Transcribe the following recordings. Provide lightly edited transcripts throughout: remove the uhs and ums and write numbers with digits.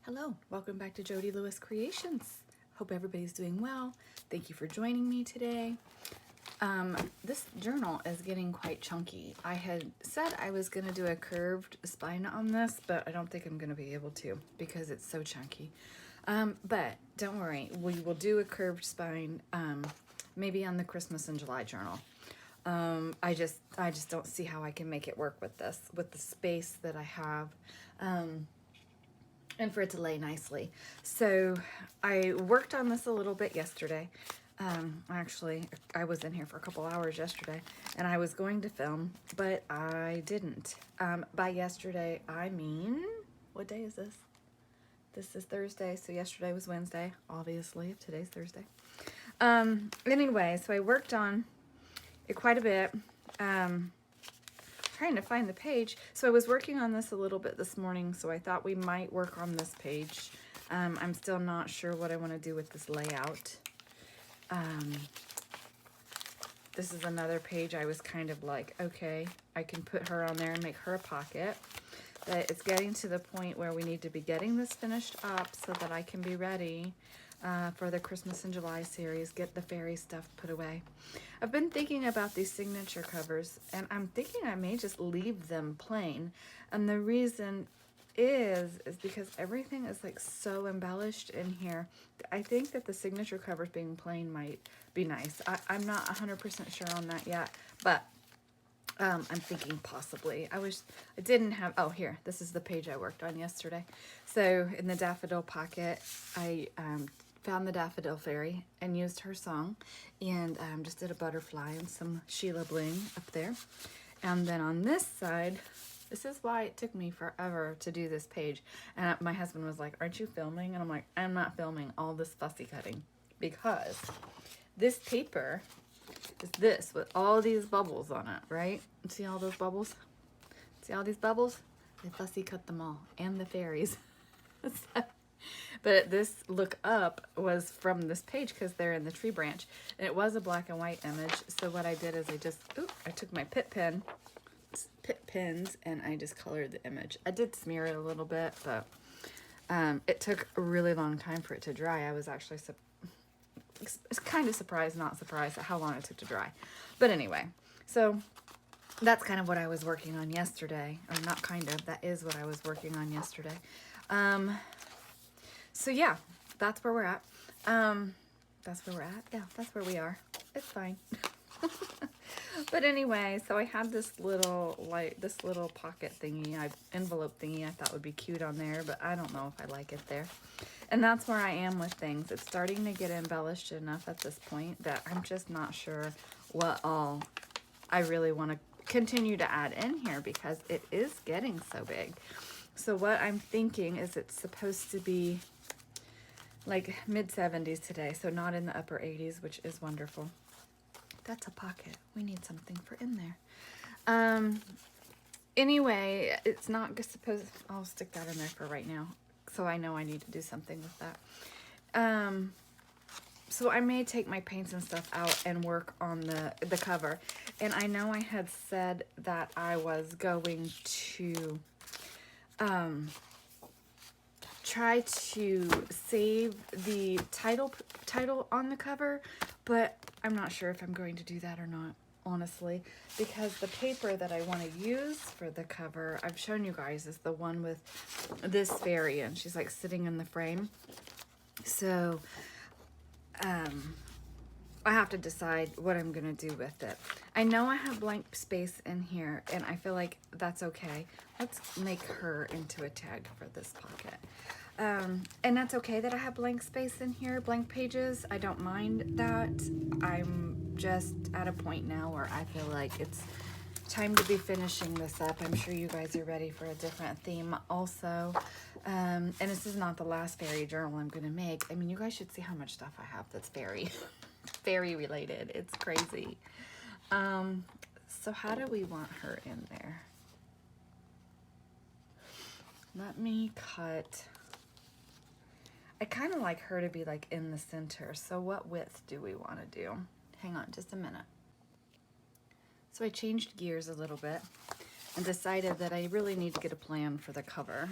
Hello, welcome back to Jody Lewis Creations. Hope everybody's doing well. Thank you for joining me today. This journal is getting quite chunky. I had said I was going to do a curved spine on this, but I don't think I'm going to be able to because it's so chunky. But don't worry, we will do a curved spine maybe on the Christmas in July journal. I just don't see how I can make it work with this, with the space that I have. And for it to lay nicely. So I worked on this a little bit yesterday. Actually, I was in here for a couple hours yesterday and I was going to film, but I didn't. By yesterday, I mean, what day is this? This is Thursday, so yesterday was Wednesday, obviously. Today's Thursday. Anyway, so I worked on it quite a bit. Trying to find the page. So I was working on this a little bit this morning, so I thought we might work on this page. I'm still not sure what I want to do with this layout. This is another page I was kind of like, okay, I can put her on there and make her a pocket. But it's getting to the point where we need to be getting this finished up so that I can be ready for the Christmas in July series, get the fairy stuff put away. I've been thinking about these signature covers, and I'm thinking I may just leave them plain. And the reason is because everything is like so embellished in here. I think that the signature covers being plain might be nice. I'm not 100% sure on that yet, but I'm thinking possibly. I didn't have, oh here, this is the page I worked on yesterday. So in the daffodil pocket, I found the daffodil fairy and used her song and just did a butterfly and some Sheila bling up there. And then on this side, this is why it took me forever to do this page. And my husband was like, aren't you filming? And I'm like, I'm not filming all this fussy cutting because this paper is this with all these bubbles on it, right? See all those bubbles? See all these bubbles? I fussy cut them all and the fairies. But this look up was from this page because they're in the tree branch. And it was a black and white image. So what I did is I took my pit pens and I just colored the image. I did smear it a little bit, but it took a really long time for it to dry. I was actually kind of surprised, not surprised at how long it took to dry. But anyway, so that's kind of what I was working on yesterday. Or not kind of, that is what I was working on yesterday. So yeah, that's where we're at. That's where we're at. Yeah, that's where we are. It's fine. But anyway, so I had this little pocket thingy, envelope thingy I thought would be cute on there, but I don't know if I like it there. And that's where I am with things. It's starting to get embellished enough at this point that I'm just not sure what all I really want to continue to add in here because it is getting so big. So what I'm thinking is it's supposed to be like mid-70s today, so not in the upper 80s, which is wonderful. That's a pocket. We need something for in there. Anyway, it's not supposed, I'll stick that in there for right now, so I know I need to do something with that. So I may take my paints and stuff out and work on the cover. And I know I had said that I was going to try to save the title on the cover, but I'm not sure if I'm going to do that or not, honestly, because the paper that I want to use for the cover, I've shown you guys, is the one with this fairy, and she's like sitting in the frame. So I have to decide what I'm going to do with it. I know I have blank space in here, and I feel like that's okay. Let's make her into a tag for this pocket. And that's okay that I have blank space in here, blank pages. I don't mind that. I'm just at a point now where I feel like it's time to be finishing this up. I'm sure you guys are ready for a different theme also. And this is not the last fairy journal I'm going to make. I mean, you guys should see how much stuff I have that's fairy related. It's crazy. So how do we want her in there? Let me cut. I kind of like her to be like in the center. So what width do we want to do? Hang on just a minute. So I changed gears a little bit and decided that I really need to get a plan for the cover.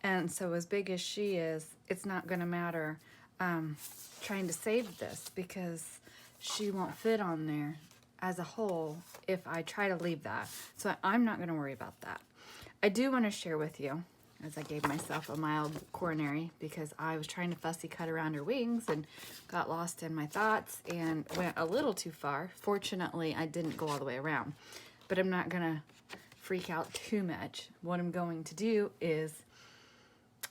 And so as big as she is, it's not going to matter trying to save this because she won't fit on there as a whole if I try to leave that. So I'm not going to worry about that. I do want to share with you, as I gave myself a mild coronary because I was trying to fussy cut around her wings and got lost in my thoughts and went a little too far. Fortunately, I didn't go all the way around, but I'm not going to freak out too much. What I'm going to do is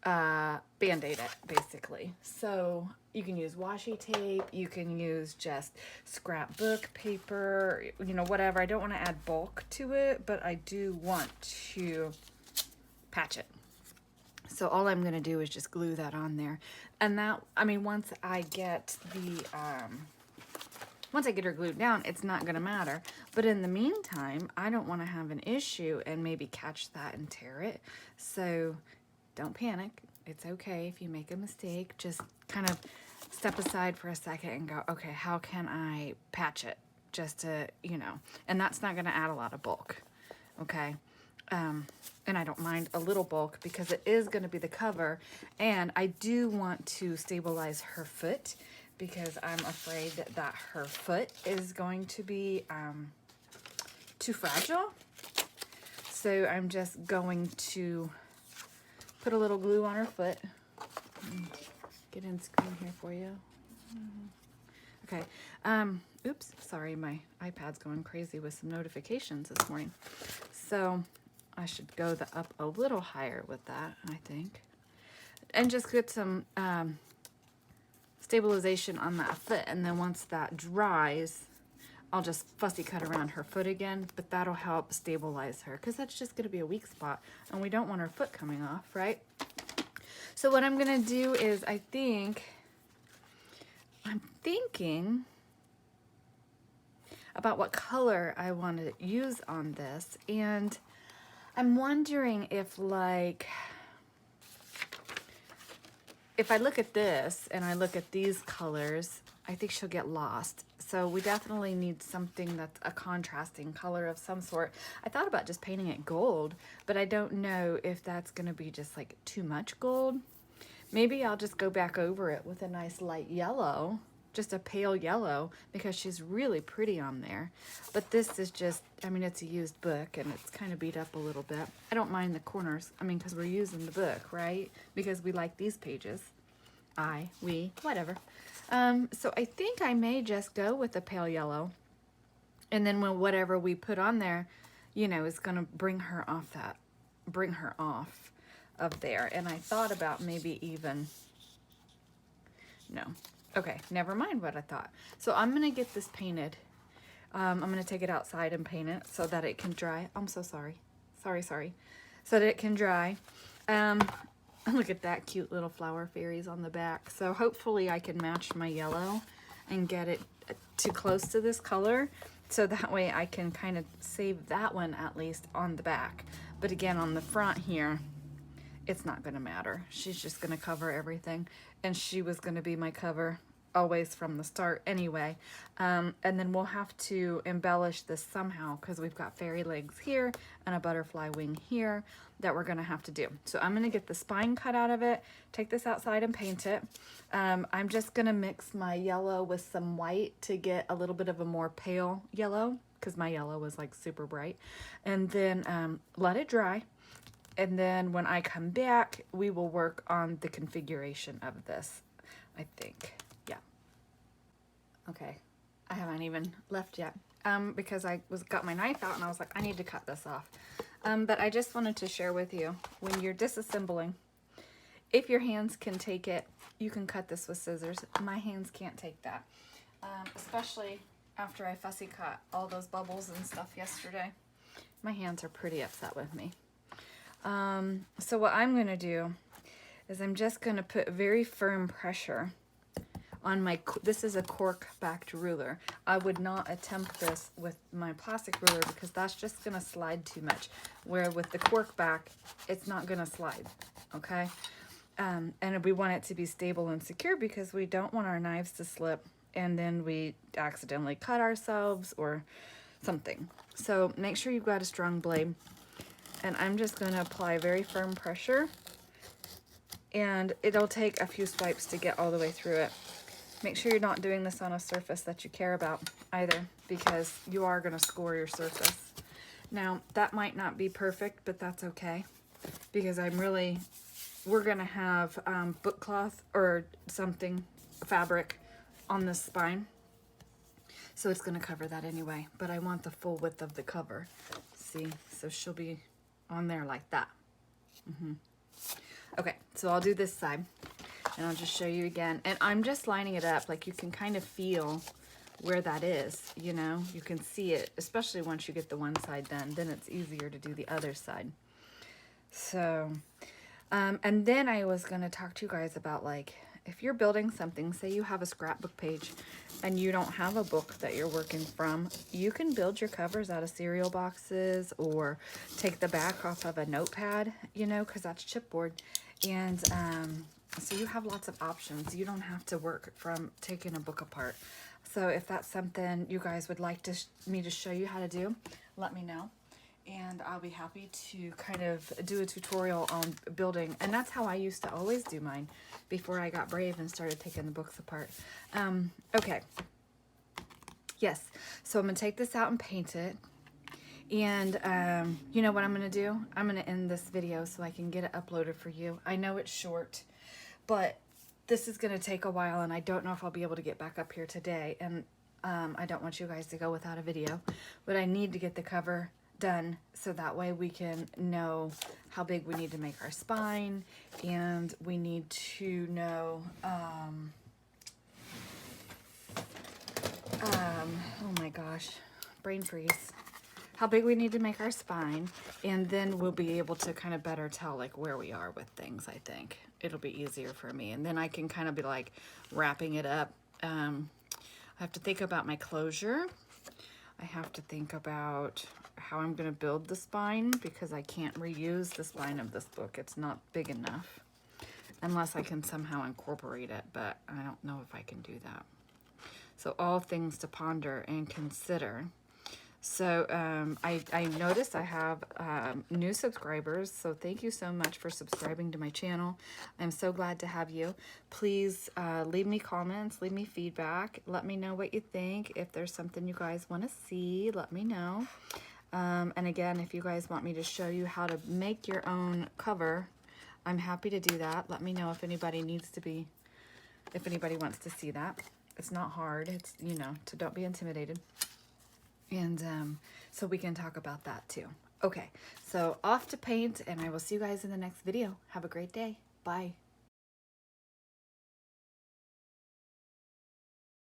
Band-Aid it, basically. So you can use washi tape, you can use just scrapbook paper, you know, whatever. I don't want to add bulk to it, but I do want to patch it. So all I'm going to do is just glue that on there. And that, I mean, once I get her glued down, it's not going to matter. But in the meantime, I don't want to have an issue and maybe catch that and tear it. So don't panic. It's okay if you make a mistake. Just kind of step aside for a second and go, okay, how can I patch it? Just to, you know, and that's not going to add a lot of bulk. Okay. And I don't mind a little bulk because it is going to be the cover. And I do want to stabilize her foot because I'm afraid that her foot is going to be too fragile. So I'm just going to put a little glue on her foot. Get in screen here for you. Okay. Oops, sorry, my iPad's going crazy with some notifications this morning. So I should go up a little higher with that, I think. And just get some stabilization on that foot. And then once that dries, I'll just fussy cut around her foot again, but that'll help stabilize her because that's just going to be a weak spot and we don't want her foot coming off, right? So what I'm going to do is I'm thinking about what color I want to use on this, and I'm wondering if, like, if I look at this and I look at these colors, I think she'll get lost. So we definitely need something that's a contrasting color of some sort. I thought about just painting it gold, but I don't know if that's going to be just like too much gold. Maybe I'll just go back over it with a nice light yellow, just a pale yellow, because she's really pretty on there. But this is just, I mean, it's a used book and it's kind of beat up a little bit. I don't mind the corners, I mean, because we're using the book, right? Because we like these pages. We, whatever. So I think I may just go with the pale yellow. And then when whatever we put on there, you know, is going to bring her off of there. And I thought about maybe even, no. Okay, never mind what I thought. So I'm going to get this painted. I'm going to take it outside and paint it so that it can dry. I'm so sorry. Sorry. So that it can dry. Look at that cute little flower fairies on the back. So hopefully I can match my yellow and get it too close to this color. So that way I can kind of save that one at least on the back. But again, on the front here, it's not going to matter. She's just going to cover everything. And she was going to be my cover always from the start anyway. And then we'll have to embellish this somehow because we've got fairy legs here and a butterfly wing here that we're going to have to do. So I'm going to get the spine cut out of it, take this outside and paint it. I'm just going to mix my yellow with some white to get a little bit of a more pale yellow because my yellow was like super bright. And then let it dry. And then when I come back, we will work on the configuration of this, I think. Yeah. Okay. I haven't even left yet because I got my knife out and I was like, I need to cut this off. But I just wanted to share with you, when you're disassembling, if your hands can take it, you can cut this with scissors. My hands can't take that, especially after I fussy cut all those bubbles and stuff yesterday. My hands are pretty upset with me. So what I'm going to do is I'm just going to put very firm pressure on my, this is a cork backed ruler. I would not attempt this with my plastic ruler because that's just going to slide too much. Where with the cork back, it's not going to slide. Okay. And we want it to be stable and secure because we don't want our knives to slip and then we accidentally cut ourselves or something. So make sure you've got a strong blade. And I'm just going to apply very firm pressure and it'll take a few swipes to get all the way through it. Make sure you're not doing this on a surface that you care about either, because you are going to score your surface. Now, that might not be perfect, but that's okay, because we're going to have book cloth or something, fabric, on this spine. So it's going to cover that anyway, but I want the full width of the cover. See, so she'll be on there like that. Okay, so I'll do this side, and I'll just show you again. And I'm just lining it up, like you can kind of feel where that is, you know? You can see it, especially once you get the one side done. Then it's easier to do the other side. So, and then I was going to talk to you guys about, like, if you're building something, say you have a scrapbook page and you don't have a book that you're working from, you can build your covers out of cereal boxes or take the back off of a notepad, you know, because that's chipboard. And so you have lots of options. You don't have to work from taking a book apart. So if that's something you guys would like me to show you how to do, let me know. And I'll be happy to kind of do a tutorial on building. And that's how I used to always do mine before I got brave and started taking the books apart. Okay. Yes. So I'm going to take this out and paint it. And you know what I'm going to do? I'm going to end this video so I can get it uploaded for you. I know it's short, but this is going to take a while, and I don't know if I'll be able to get back up here today. And I don't want you guys to go without a video, but I need to get the cover done so that way we can know how big we need to make our spine, and we need to know oh my gosh, brain freeze, how big we need to make our spine, and then we'll be able to kind of better tell like where we are with things. I think it'll be easier for me, and then I can kind of be like wrapping it up. I have to think about my closure. I have to think about how I'm going to build the spine, because I can't reuse the spine of this book. It's not big enough unless I can somehow incorporate it, but I don't know if I can do that. So all things to ponder and consider. So I noticed I have new subscribers, so thank you so much for subscribing to my channel. I'm so glad to have you. Please leave me comments, leave me feedback, let me know what you think. If there's something you guys want to see, let me know. And again, if you guys want me to show you how to make your own cover, I'm happy to do that. Let me know if anybody if anybody wants to see that. It's not hard. It's, you know, don't be intimidated. And so we can talk about that too. Okay, so off to paint, and I will see you guys in the next video. Have a great day. Bye.